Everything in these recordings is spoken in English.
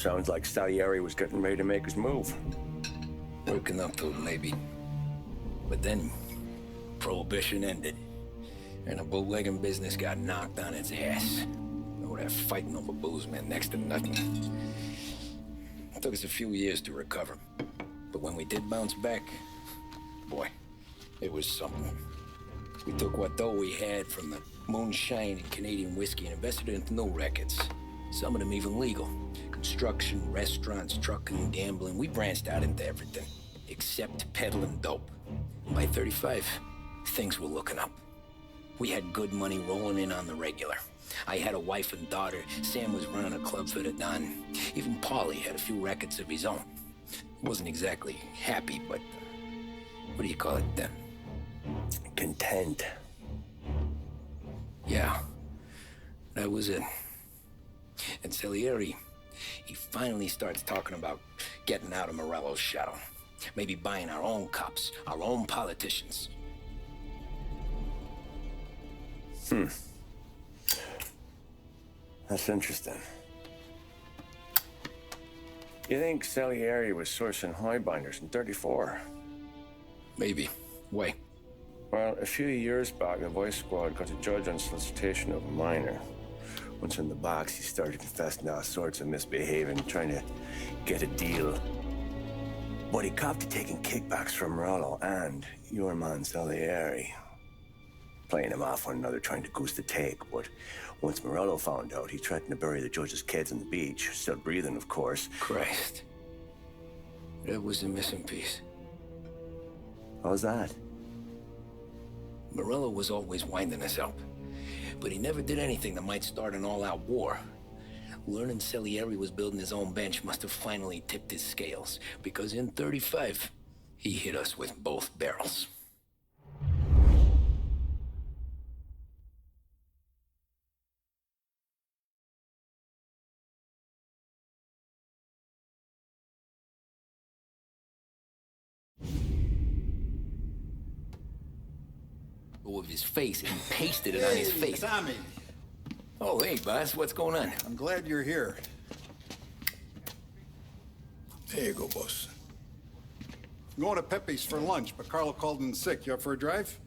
Sounds like Salieri was getting ready to make his move. Working up to it, maybe. But then, Prohibition ended, and the bootlegging business got knocked on its ass. Oh, that fighting over booze meant next to nothing. It took us a few years to recover. But when we did bounce back, boy, it was something. We took what dough we had from the moonshine and Canadian whiskey and invested it into new rackets. Some of them even legal. Construction, restaurants, trucking, gambling. We branched out into everything, except peddling dope. By 35, things were looking up. We had good money rolling in on the regular. I had a wife and daughter. Sam was running a club for the Don. Even Paulie had a few records of his own. He wasn't exactly happy, but what do you call it then? Content. Yeah, that was it. And Salieri, he finally starts talking about getting out of Morello's shadow. Maybe buying our own cops, our own politicians. That's interesting. You think Salieri was sourcing highbinders in 34? Maybe. Why? Well, a few years back, the Vice Squad got a judge on solicitation of a minor. Once in the box, he started confessing to all sorts of misbehaving, trying to get a deal. But he copped to taking kickbacks from Morello and your man Salieri. Playing him off one another, trying to goose the take. But once Morello found out, he threatened to bury the judge's kids on the beach. Still breathing, of course. Christ. That was the missing piece. How's that? Morello was always winding us up. But he never did anything that might start an all-out war. Learning Salieri was building his own bench must have finally tipped his scales. Because in 35, he hit us with both barrels. Of his face and pasted it on his face. Tommy. Oh, hey, boss. What's going on? I'm glad you're here. There you go, boss. I'm going to Pepe's for lunch, but Carlo called in sick. You up for a drive?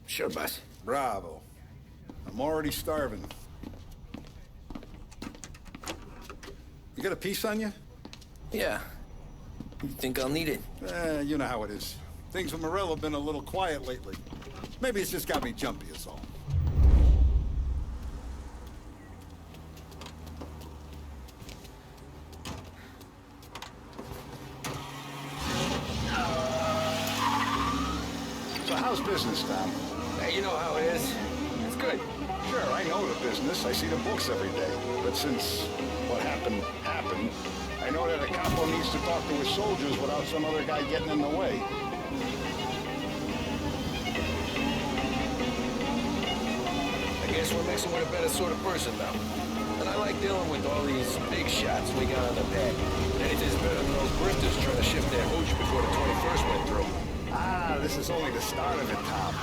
Sure, boss. Bravo. I'm already starving. You got a piece on you? Yeah. You think I'll need it? You know how it is. Things with Morello have been a little quiet lately. Maybe it's just got me jumpy is all. So how's business, Tom? Hey, you know how it is. It's good. Sure, I know the business. I see the books every day. But since what happened, I know that a capo needs to talk to his soldiers without some other guy getting in the way. I guess we're mixing with a better sort of person now. And I like dealing with all these big shots we got on the pad. Anything's better than those grifters trying to shift their hooch before the 21st went through. Ah, this is only the start of it, Tom.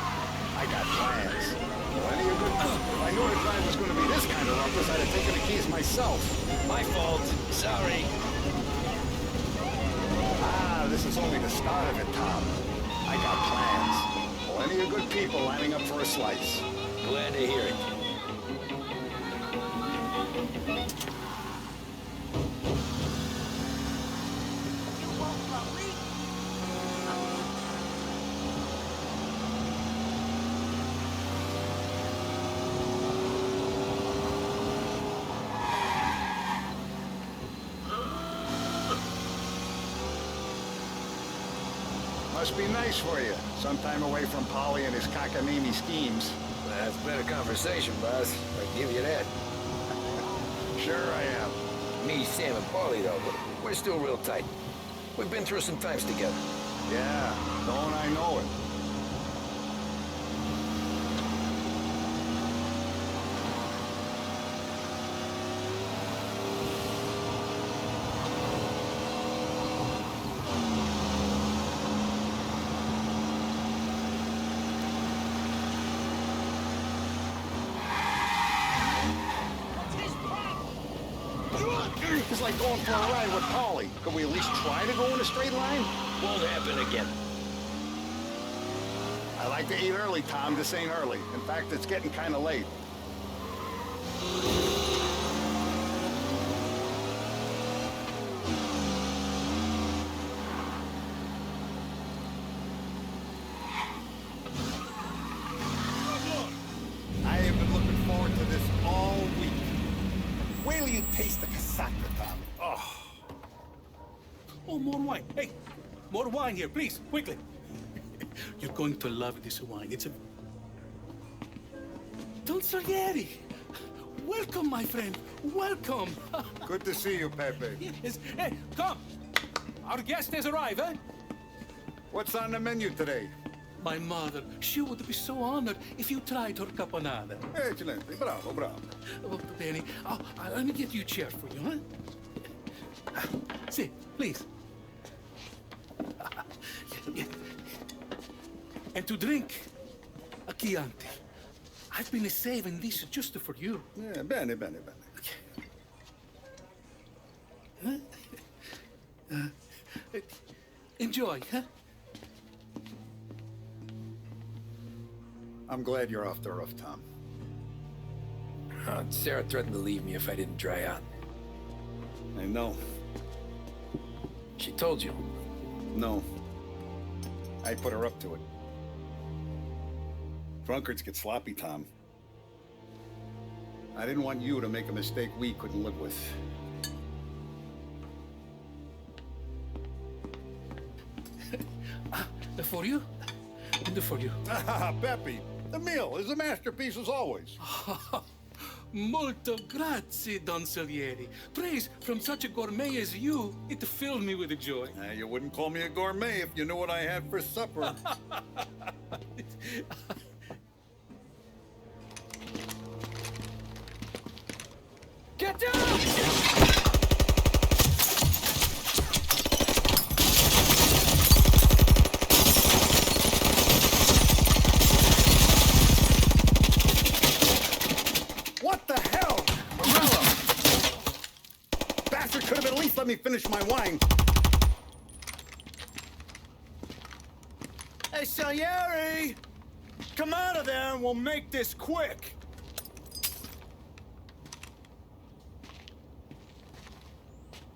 I got plans. Plenty of good. If I knew the drive was going to be this kind of ruckus, I'd have taken the keys myself. My fault. Sorry. Ah, this is only the start of it, Tom. I got plans. Plenty of good people lining up for a slice. Glad to hear it. Must be nice for you. Some time away from Polly and his cockamamie schemes. That's better conversation, boss. I give you that. Sure I am. Me, Sam, and Paulie, though, we're still real tight. We've been through some times together. Yeah, don't I know it. It's like going for a ride with Polly. Could we at least try to go in a straight line? Won't happen again. I like to eat early, Tom. This ain't early. In fact, it's getting kind of late. I have been looking forward to this all week. Wait till you taste the casaca, Tom. Oh. Oh, more wine. Hey, more wine here, please, quickly. You're going to love this wine. It's a... Don Salieri! Welcome, my friend. Welcome. Good to see you, Pepe. Yes. Hey, come. Our guest has arrived, eh? What's on the menu today? My mother, she would be so honored if you tried her caponata. Excelente. Bravo, bravo. Oh, Benny, let me get you a chair for you, huh? Sit, please. And to drink, a Chianti. I've been saving this just for you. Yeah, bene, bene, bene. Enjoy, huh? I'm glad you're off the roof, Tom. Sarah threatened to leave me if I didn't dry out. I know. She told you. No. I put her up to it. Drunkards get sloppy, Tom. I didn't want you to make a mistake we couldn't live with. For you? And for you. Ah, Pepe, the meal is a masterpiece as always. Molto grazie, Don Salieri. Praise from such a gourmet as you, it filled me with joy. You wouldn't call me a gourmet if you knew what I had for supper. Get down! What the hell? Morello! Bastard could have at least let me finish my wine. Hey, Salieri! Come out of there and we'll make this quick.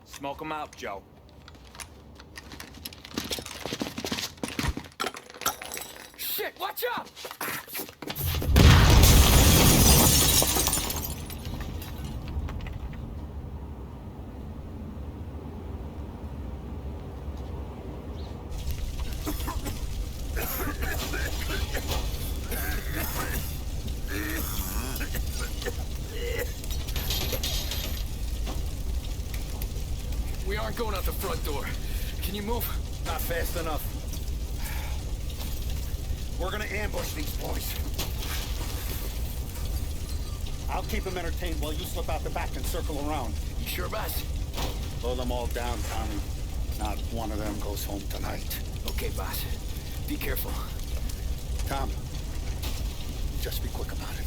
Smoke 'em out, Joe. Shit, watch out! We aren't going out the front door. Can you move? Not fast enough. We're gonna ambush these boys. I'll keep them entertained while you slip out the back and circle around. You sure, boss? Blow them all down, Tommy. Not one of them goes home tonight. Okay, boss. Be careful. Tom, just be quick about it.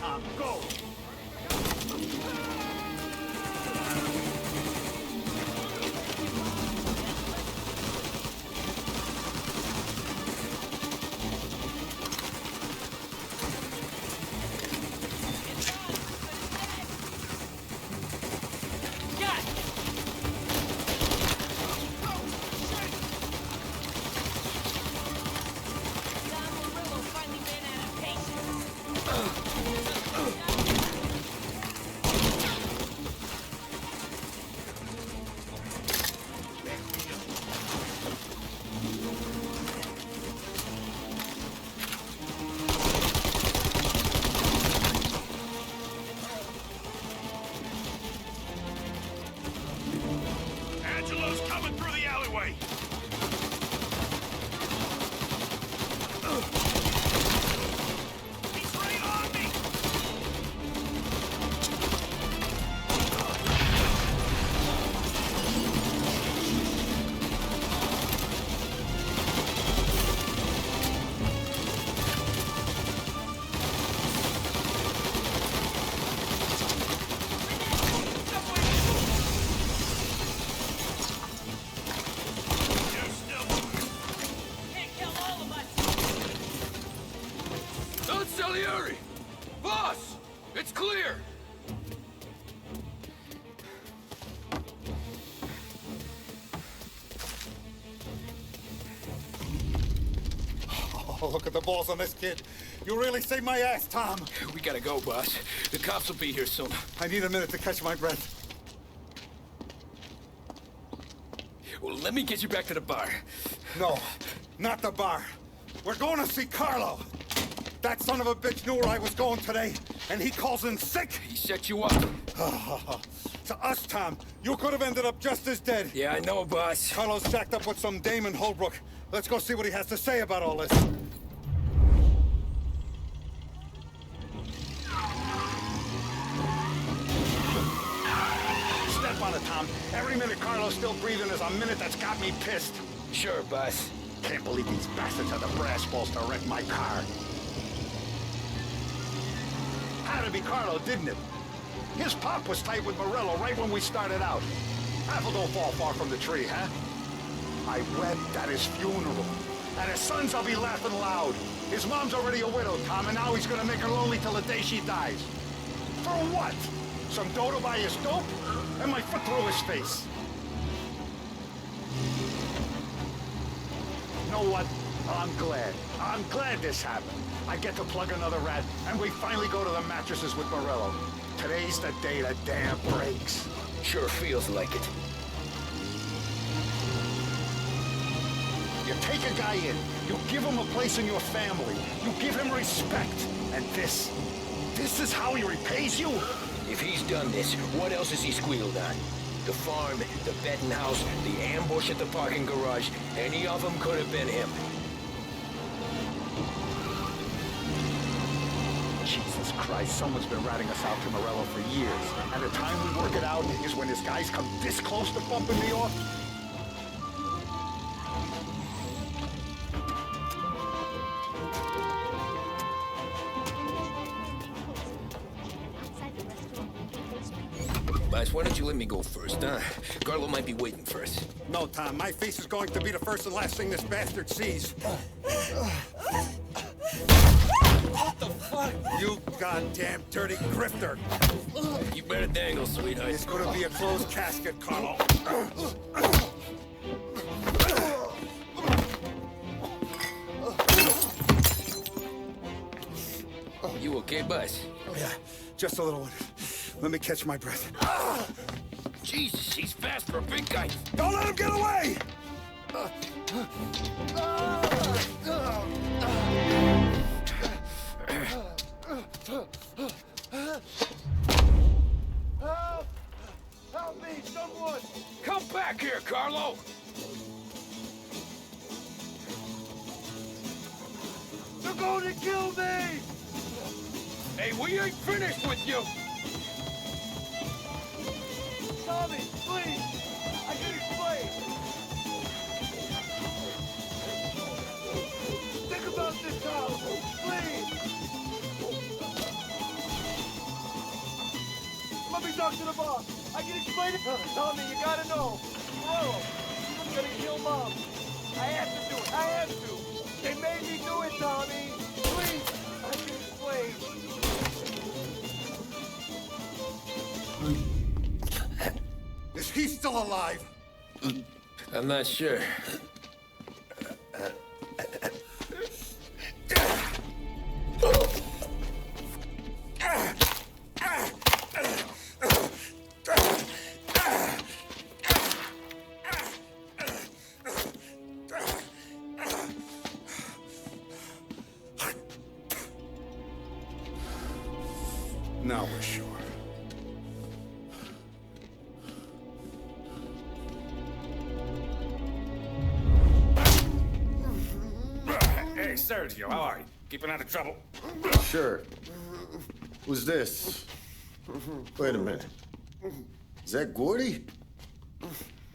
Tom, go! Angelo's coming through the alleyway! He's right on me! Oh, look at the balls on this kid. You really saved my ass, Tom. We gotta go, boss. The cops will be here soon. I need a minute to catch my breath. Well, let me get you back to the bar. No, not the bar. We're going to see Carlo. That son of a bitch knew where I was going today, and he calls in sick. He set you up. To us, Tom, you could have ended up just as dead. Yeah, I know, boss. Carlo's jacked up with some dame in Holbrook. Let's go see what he has to say about all this. Step on it, Tom. Every minute Carlo's still breathing is a minute that's got me pissed. Sure, boss. Can't believe these bastards had the brass balls to wreck my car. Had to be Carlo, didn't it? His pop was tight with Morello right when we started out. Apple don't fall far from the tree, huh? I wept at his funeral. At his son's, I'll be laughing loud. His mom's already a widow, Tom, and now he's gonna make her lonely till the day she dies. For what? Some dough to buy his dope? And my foot through his face. You know what? I'm glad. I'm glad this happened. I get to plug another rat, and we finally go to the mattresses with Morello. Today's the day the dam breaks. Sure feels like it. You take a guy in, you give him a place in your family, you give him respect, and this is how he repays you? If he's done this, what else has he squealed on? The farm, the betting house, the ambush at the parking garage, any of them could have been him. Jesus Christ, someone's been ratting us out to Morello for years. And the time we work it out is when his guys come this close to bumping me off? Boss, why don't you let me go first, huh? Carlo might be waiting for us. No, Tom, my face is going to be the first and last thing this bastard sees. What the fuck? You goddamn dirty grifter. You better dangle, sweetheart. It's gonna be a closed casket, Carlo. You okay, boss? Yeah, just a little one. Let me catch my breath. Jesus, he's fast for a big guy. Don't let him get away! Help me, someone! Come back here, Carlo! They're going to kill me! Hey, we ain't finished with you! Tommy, please! I can explain! Think about this, Tom! Please! Let me talk to the boss! I can explain it! Tommy, you gotta know! Morello, he was gonna kill Mom! I had to do it! I had to! They made me do it, Tommy! Please! I can explain! Is he still alive? I'm not sure. Now we're sure. Hey, Sergio, how are you? Keeping out of trouble? Sure. Who's this? Wait a minute. Is that Gordy?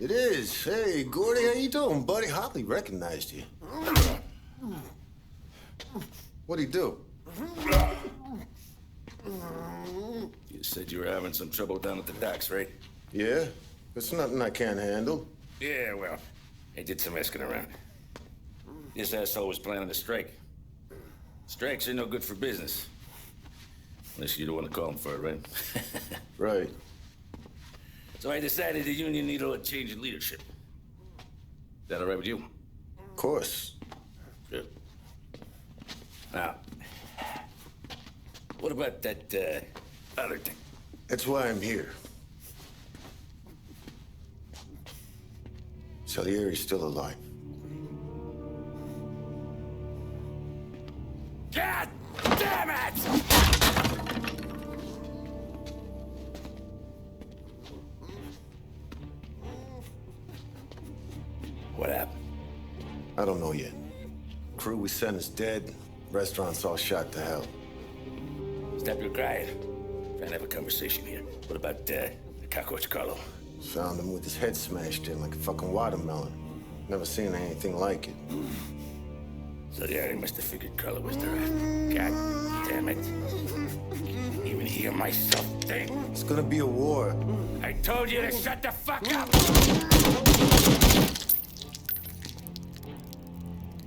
It is. Hey, Gordy, how you doing, buddy? Hardly recognized you. What'd he do? You said you were having some trouble down at the docks, right? Yeah? It's nothing I can't handle. Yeah, well, I did some asking around. This asshole was planning a strike. Strikes are no good for business. Unless you don't want to call him for it, right? Right. So I decided the union needed a change in leadership. Is that all right with you? Of course. Good. Now, what about that, other thing? That's why I'm here. Salieri's still alive. God damn it! What happened? I don't know yet. Crew we sent is dead. Restaurant's all shot to hell. Stop your crying. Trying to have a conversation here. What about, the cockroach Carlo? Found him with his head smashed in like a fucking watermelon. Never seen anything like it. So the area must have figured Carlo was the rat. God damn it. Even hear myself think. It's gonna be a war. I told you to shut the fuck up!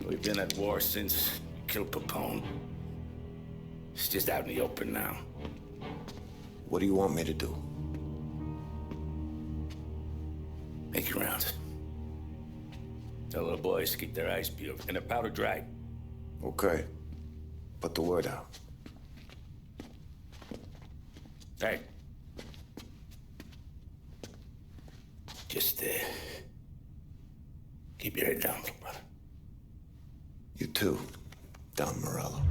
We've been at war since we killed Capone. It's just out in the open now. What do you want me to do? Make your rounds. Tell the boys to keep their eyes peeled and their powder dry. Okay. Put the word out. Hey. Just, keep your head down, little brother. You too, Don Morello.